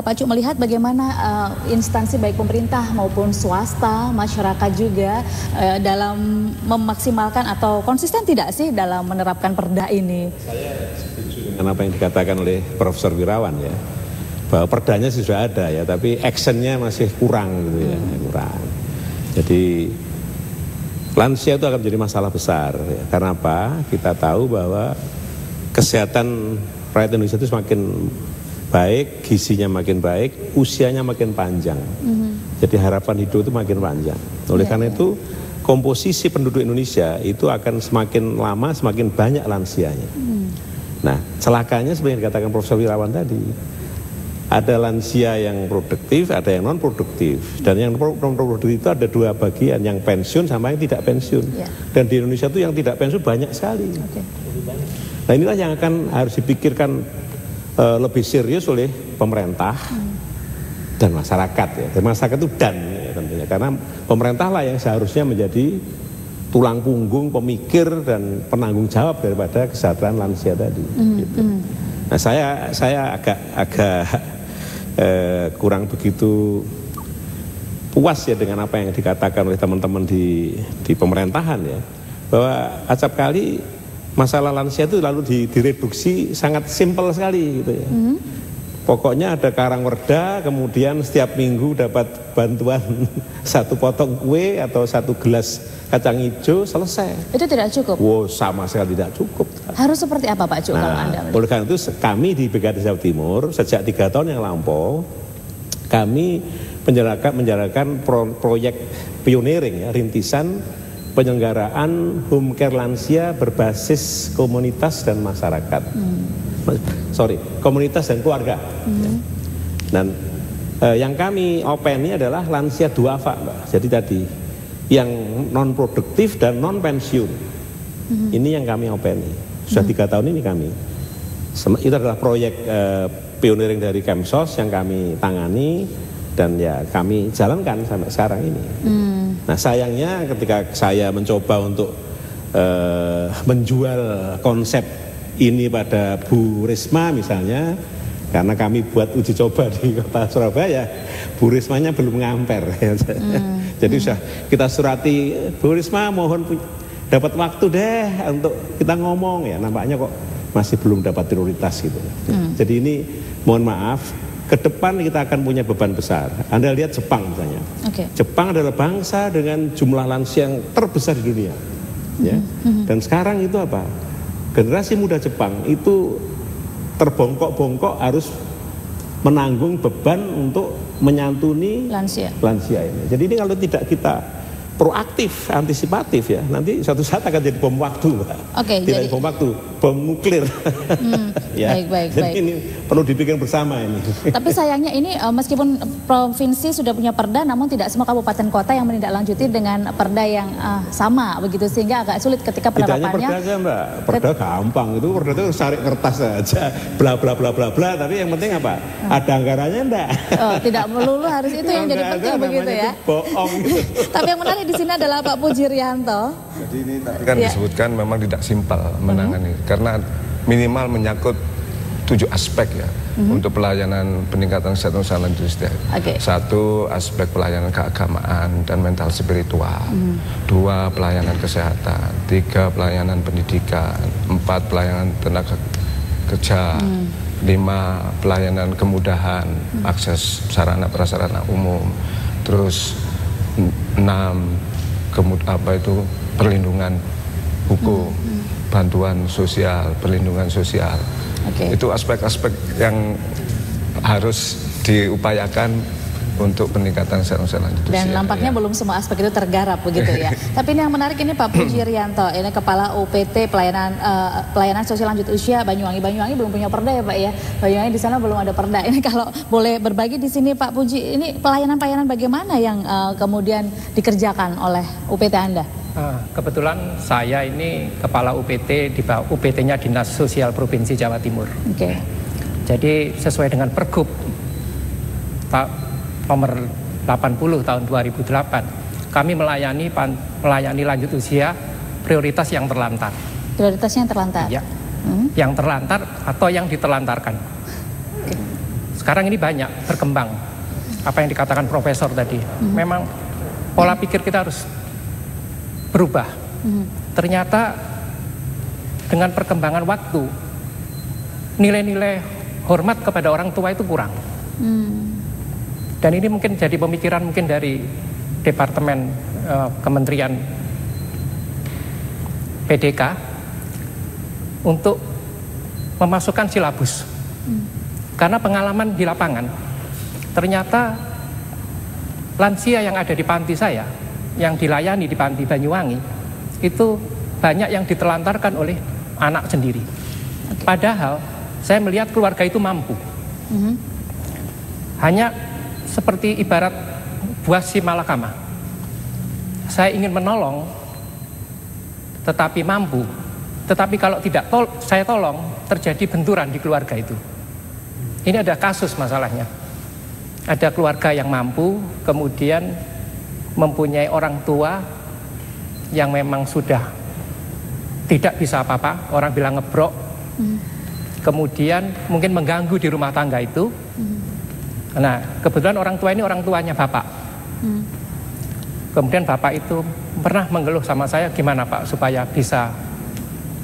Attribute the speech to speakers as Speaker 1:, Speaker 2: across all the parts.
Speaker 1: Pak Cuk melihat bagaimana instansi baik pemerintah maupun swasta, masyarakat juga dalam memaksimalkan atau konsisten tidak sih dalam menerapkan perda ini?
Speaker 2: Saya setuju dengan apa yang dikatakan oleh Profesor Wirawan ya, bahwa perdanya sudah ada ya, tapi actionnya masih kurang gitu ya, kurang. Jadi lansia itu akan menjadi masalah besar ya. Karena apa? Kita tahu bahwa kesehatan rakyat Indonesia itu semakin baik, gizinya makin baik, usianya makin panjang. Jadi harapan hidup itu makin panjang. Oleh karena itu komposisi penduduk Indonesia itu akan semakin lama semakin banyak lansianya. Nah, celakanya seperti yang dikatakan Profesor Wirawan tadi, ada lansia yang produktif, ada yang non produktif, dan yang non produktif itu ada dua bagian, yang pensiun sama yang tidak pensiun. Dan di Indonesia itu yang tidak pensiun banyak sekali. Nah, inilah yang akan harus dipikirkan lebih serius oleh pemerintah dan masyarakat ya. Dan masyarakat itu ya, tentunya, karena pemerintah lah yang seharusnya menjadi tulang punggung, pemikir dan penanggung jawab daripada kesejahteraan lansia tadi. Gitu. Nah, saya agak kurang begitu puas ya dengan apa yang dikatakan oleh teman-teman di pemerintahan ya, bahwa acap kali masalah lansia itu lalu direduksi sangat simpel sekali gitu ya. Pokoknya ada Karangwerda, kemudian setiap minggu dapat bantuan satu potong kue atau satu gelas kacang hijau, selesai.
Speaker 1: Itu tidak cukup?
Speaker 2: Wow, sama sekali tidak cukup.
Speaker 1: Harus seperti apa Pak Cuk kalau Anda melihat?
Speaker 2: Oleh karena itu kami di BKD Jawa Timur sejak 3 tahun yang lampau, kami menjalankan proyek pioneering ya, rintisan penyelenggaraan home care lansia berbasis komunitas dan masyarakat. Komunitas dan keluarga. Dan yang kami open ini adalah lansia duafa, Mbak. Jadi tadi yang non produktif dan non pensiun. Ini yang kami open. Sudah 3 tahun ini kami. Itu adalah proyek pioneering dari Kemsos yang kami tangani dan ya kami jalankan sampai sekarang ini. Nah, sayangnya ketika saya mencoba untuk menjual konsep ini pada Bu Risma misalnya, karena kami buat uji coba di kota Surabaya, Bu Rismanya belum ngamper. Jadi sudah kita surati, Bu Risma mohon dapat waktu deh untuk kita ngomong ya, nampaknya kok masih belum dapat prioritas gitu. Jadi ini mohon maaf, ke depan kita akan punya beban besar. Anda lihat Jepang misalnya. Jepang adalah bangsa dengan jumlah lansia yang terbesar di dunia. Ya. Dan sekarang itu apa? Generasi muda Jepang itu terbongkok-bongkok harus menanggung beban untuk menyantuni lansia ini. Jadi ini kalau tidak kita proaktif, antisipatif ya, nanti suatu saat akan jadi bom waktu, Mbak. Tidak bom waktu, bom nuklir. Ya.
Speaker 1: Baik.
Speaker 2: Jadi ini perlu dipikir bersama ini.
Speaker 1: Tapi sayangnya ini meskipun provinsi sudah punya perda, namun tidak semua kabupaten kota yang menindaklanjuti dengan perda yang sama begitu, sehingga agak sulit ketika penerapannya.
Speaker 2: Tidak hanya perda aja, Mbak. Perda gampang, itu perda itu cari kertas saja, bla bla bla bla bla. Tapi yang penting apa? Ada anggarannya enggak?
Speaker 1: Tidak melulu harus itu yang jadi penting begitu ya.
Speaker 2: Bohong gitu.
Speaker 1: Tapi yang menarik di sini adalah Pak Pujirianto.
Speaker 3: Jadi ini tadi kan disebutkan memang tidak simpel menangani, karena minimal menyangkut 7 aspek ya untuk pelayanan peningkatan kesehatan usaha lanjut. 1, aspek pelayanan keagamaan dan mental spiritual. 2, pelayanan kesehatan. 3, pelayanan pendidikan. 4, pelayanan tenaga kerja. 5, pelayanan kemudahan akses sarana prasarana umum. Terus 6, perlindungan hukum, bantuan sosial, perlindungan sosial. Itu aspek-aspek yang harus diupayakan untuk peningkatan kesehatan lanjut usia.
Speaker 1: Dan nampaknya belum semua aspek itu tergarap begitu ya. Tapi ini yang menarik ini Pak Pujirianto, ini Kepala UPT Pelayanan Sosial Lanjut Usia Banyuwangi. Banyuwangi belum punya perda ya Pak ya. Banyuwangi di sana belum ada perda. Ini kalau boleh berbagi di sini Pak Puji, ini pelayanan-pelayanan bagaimana yang kemudian dikerjakan oleh UPT Anda?
Speaker 4: Kebetulan saya ini Kepala UPT di bawah UPT-nya Dinas Sosial Provinsi Jawa Timur. Jadi sesuai dengan Pergub nomor 80 tahun 2008, kami melayani lanjut usia prioritas yang terlantar. Prioritasnya yang terlantar? Ya, yang terlantar atau yang ditelantarkan. sekarang ini banyak berkembang. Apa yang dikatakan profesor tadi, memang pola pikir kita harus berubah. Ternyata dengan perkembangan waktu, nilai-nilai hormat kepada orang tua itu kurang. Dan ini mungkin jadi pemikiran mungkin dari Departemen Kementerian PDK untuk memasukkan silabus. Karena pengalaman di lapangan, ternyata lansia yang ada di panti saya, yang dilayani di panti Banyuwangi, itu banyak yang ditelantarkan oleh anak sendiri. Padahal saya melihat keluarga itu mampu. Hanya seperti ibarat buah si malakama. Saya ingin menolong, tetapi mampu. Tetapi kalau tidak saya tolong, terjadi benturan di keluarga itu. Ini ada kasus masalahnya. Ada keluarga yang mampu, kemudian mempunyai orang tua yang memang sudah tidak bisa apa-apa, orang bilang ngebrok. Kemudian mungkin mengganggu di rumah tangga itu. Nah, kebetulan orang tua ini orang tuanya bapak. Kemudian bapak itu pernah mengeluh sama saya, gimana Pak supaya bisa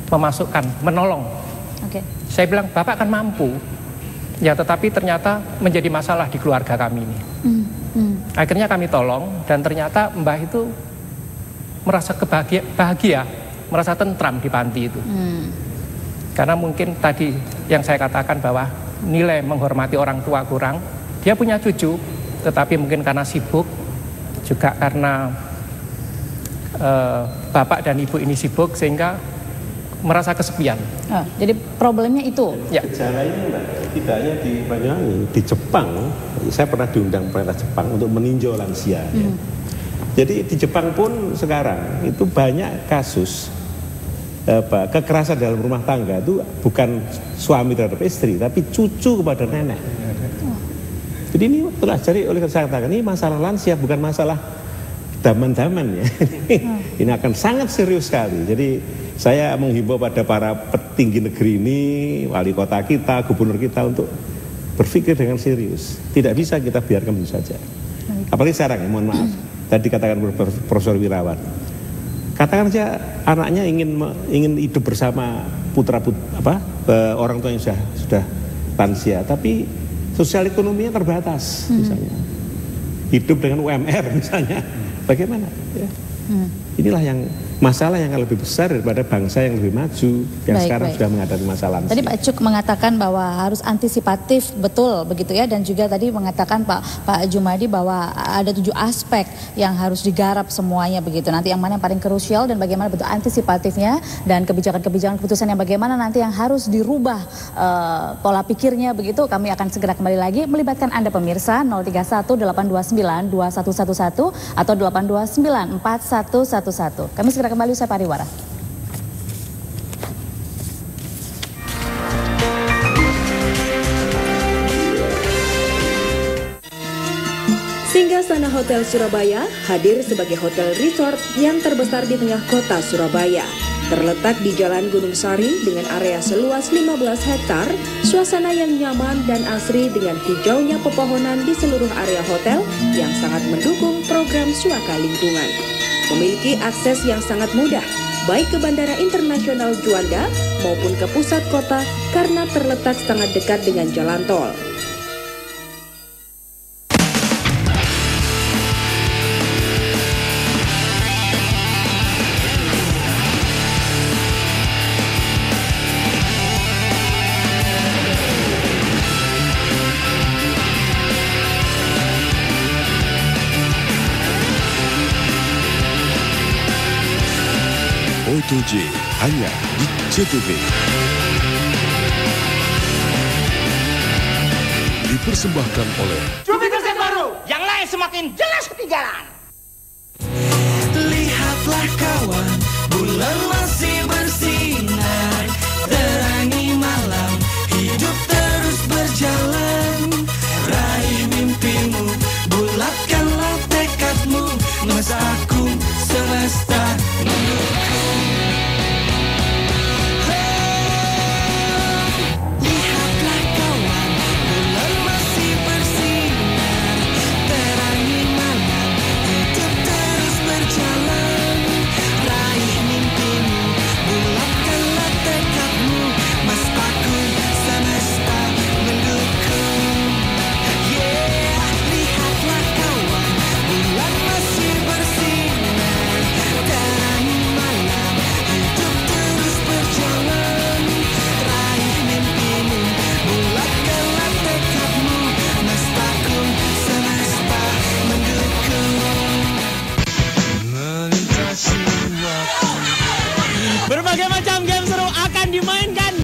Speaker 4: memasukkan, menolong. Saya bilang, bapak kan mampu. Ya, tetapi ternyata menjadi masalah di keluarga kami ini. Akhirnya kami tolong, dan ternyata mbah itu merasa bahagia, merasa tentram di panti itu. Karena mungkin tadi yang saya katakan bahwa nilai menghormati orang tua kurang. Dia punya cucu, tetapi mungkin karena sibuk, juga karena bapak dan ibu ini sibuk, sehingga merasa kesepian.
Speaker 1: Jadi problemnya itu?
Speaker 2: Ya. Gejalanya tidak hanya di Banyuwangi, di Jepang, saya pernah diundang pemerintah Jepang untuk meninjau lansia. Ya. Jadi di Jepang pun sekarang itu banyak kasus kekerasan dalam rumah tangga itu bukan suami terhadap istri, tapi cucu kepada nenek. Jadi ini pelajari oleh saya katakan, ini masalah lansia bukan masalah daman-daman ya. Ini akan sangat serius sekali. Jadi saya menghimbau pada para petinggi negeri ini, wali kota kita, gubernur kita untuk berpikir dengan serius. Tidak bisa kita biarkan begitu saja. Apalagi sekarang ya, mohon maaf. Tadi katakan Profesor Wirawan. Katakan saja anaknya ingin hidup bersama orang tua yang sudah lansia, tapi sosial ekonominya terbatas misalnya. Hidup dengan UMR misalnya. Bagaimana? Ya. Inilah yang masalah yang lebih besar daripada bangsa yang lebih maju yang sekarang sudah menghadapi masalah.
Speaker 1: Tadi Pak Cuk mengatakan bahwa harus antisipatif, betul begitu ya, dan juga tadi mengatakan Pak Jumadi bahwa ada 7 aspek yang harus digarap semuanya begitu. Nanti yang mana yang paling krusial dan bagaimana bentuk antisipatifnya dan kebijakan-kebijakan keputusan yang bagaimana nanti yang harus dirubah pola pikirnya begitu. Kami akan segera kembali lagi melibatkan Anda pemirsa 031-829-2111 atau 829-4111. Kami segera kembali usai pariwara.
Speaker 5: Singgasana Hotel Surabaya hadir sebagai hotel resort yang terbesar di tengah kota Surabaya. Terletak di Jalan Gunung Sari dengan area seluas 15 hektar, suasana yang nyaman dan asri dengan hijaunya pepohonan di seluruh area hotel yang sangat mendukung program Suaka Lingkungan. Memiliki akses yang sangat mudah, baik ke Bandara Internasional Juanda maupun ke pusat kota karena terletak sangat dekat dengan jalan tol.
Speaker 6: Moto-J hanya di JTV. Dipersembahkan oleh
Speaker 7: Jupiter Set baru, yang lain semakin jelas ketinggalan.
Speaker 8: Lihatlah kawan,